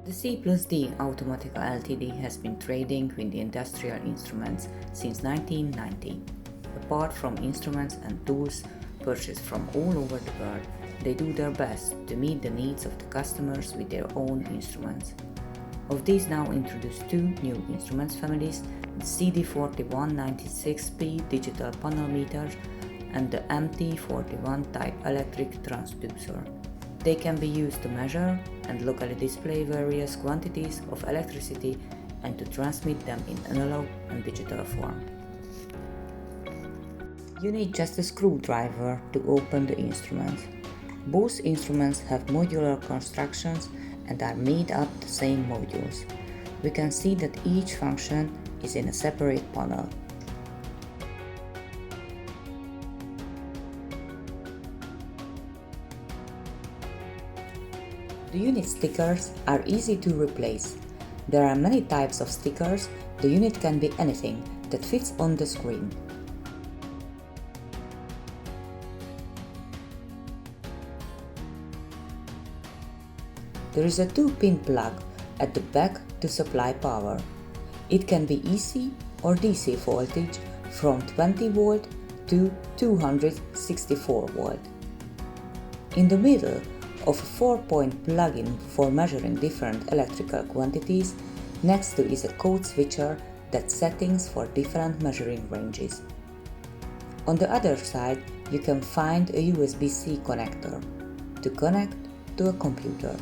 The C+D Automatika Ltd has been trading with the industrial instruments since 1990. Apart from instruments and tools purchased from all over the world, they do their best to meet the needs of the customers with their own instruments. Of these now introduced two new instruments families, the CD41 96p digital panel meter and the MD41 type electric transducer. They can be used to measure and locally display various quantities of electricity and to transmit them in analog and digital form. You need just a screwdriver to open the instruments. Both instruments have modular constructions and are made up the same modules. We can see that each function is in a separate panel. The unit stickers are easy to replace. There are many types of stickers. The unit can be anything that fits on the screen. There is a 2-pin plug at the back to supply power. It can be AC or DC voltage from 20 volt to 264 volt. In the middle of a 4-point plug-in for measuring different electrical quantities, next to is a code switcher that settings for different measuring ranges. On the other side, you can find a USB-C connector to connect to a computer.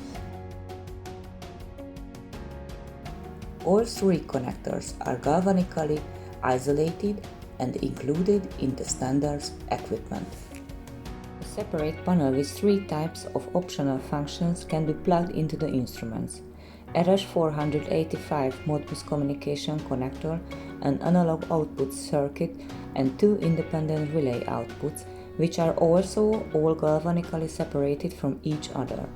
All three connectors are galvanically isolated and included in the standard equipment. A separate panel with three types of optional functions can be plugged into the instruments: RS485 Modbus communication connector, an analog output circuit, and two independent relay outputs, which are also all galvanically separated from each other.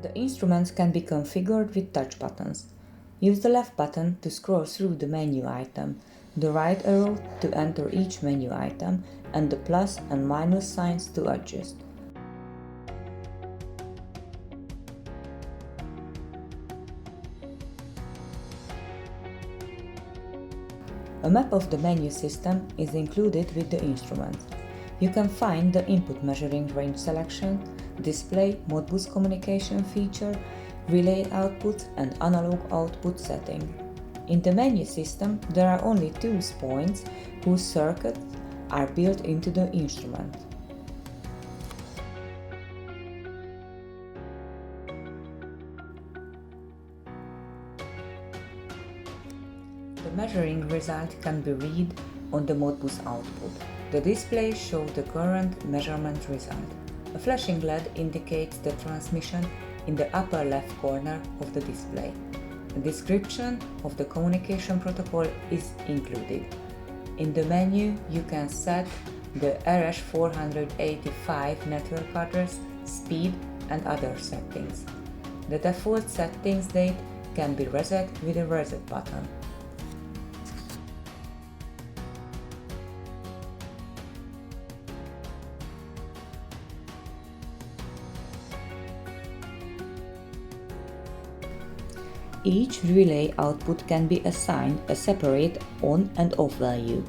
The instruments can be configured with touch buttons. Use the left button to scroll through the menu item, the right arrow to enter each menu item, and the plus and minus signs to adjust. A map of the menu system is included with the instruments. You can find the input measuring range selection, display, Modbus communication feature, relay outputs, and analog output setting. In the menu system, there are only two points whose circuits are built into the instrument. The measuring result can be read on the Modbus output. The display shows the current measurement result. A flashing LED indicates the transmission in the upper left corner of the display. A description of the communication protocol is included. In the menu, you can set the RS485 network address, speed, and other settings. The default settings date can be reset with a reset button. Each relay output can be assigned a separate on and off value,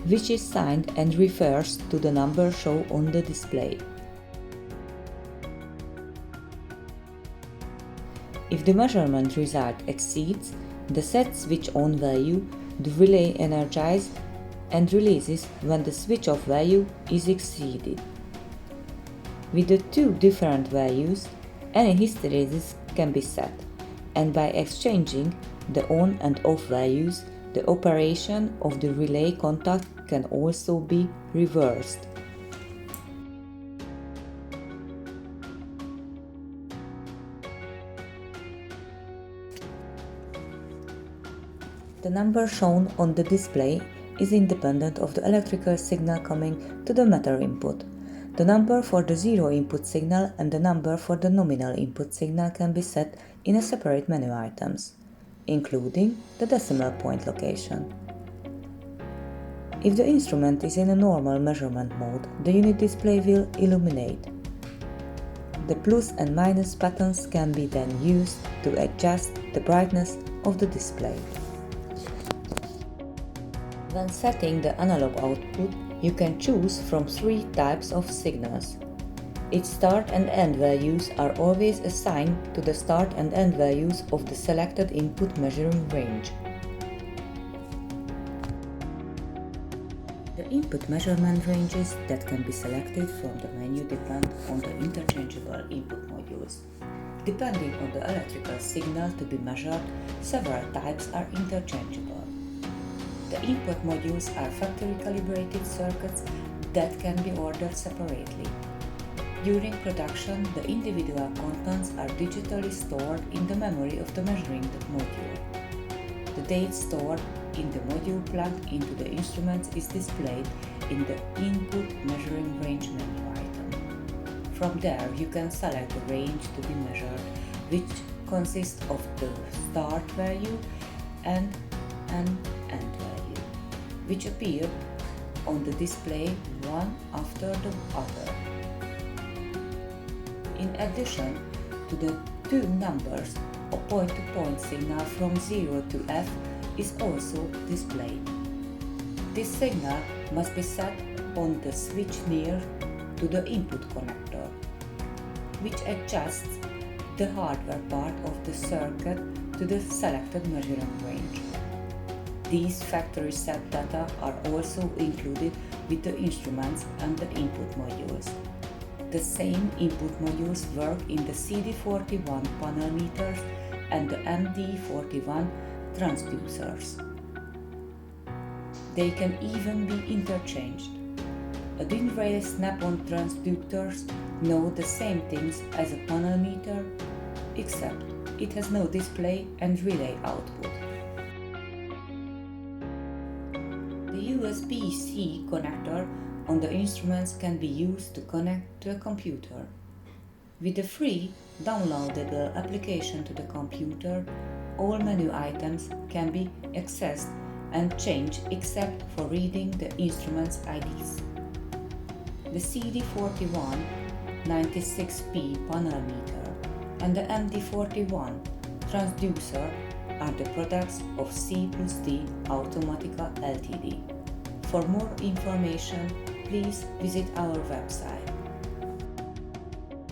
which is signed and refers to the number shown on the display. If the measurement result exceeds the set switch on value, the relay energizes and releases when the switch off value is exceeded. With the two different values, any hysteresis can be set, and by exchanging the on and off values, the operation of the relay contact can also be reversed. The number shown on the display is independent of the electrical signal coming to the meter input. The number for the zero input signal and the number for the nominal input signal can be set in a separate menu items, including the decimal point location. If the instrument is in a normal measurement mode, the unit display will illuminate. The plus and minus buttons can be then used to adjust the brightness of the display. When setting the analog output, you can choose from 3 types of signals. Its start and end values are always assigned to the start and end values of the selected input measuring range. The input measurement ranges that can be selected from the menu depend on the interchangeable input modules. Depending on the electrical signal to be measured, several types are interchangeable. The input modules are factory calibrated circuits that can be ordered separately. During production, the individual contents are digitally stored in the memory of the measuring module. The date stored in the module plugged into the instruments is displayed in the Input Measuring Range menu item. From there, you can select the range to be measured, which consists of the start value and an end value, which appear on the display one after the other. In addition to the 2 numbers, a point-to-point signal from 0 to F is also displayed. This signal must be set on the switch near to the input connector, which adjusts the hardware part of the circuit to the selected measuring range. These factory set data are also included with the instruments and the input modules. The same input modules work in the CD41 panel meters and the MD41 transducers. They can even be interchanged. A DIN-rail snap-on transducers know the same things as a panel meter, except it has no display and relay output. The USB-C connector on the instruments can be used to connect to a computer. With a free, downloadable application to the computer, all menu items can be accessed and changed except for reading the instrument's IDs. The CD41 96P panel meter and the MD41 transducer are the products of D Automatika Ltd. For more information, please visit our website.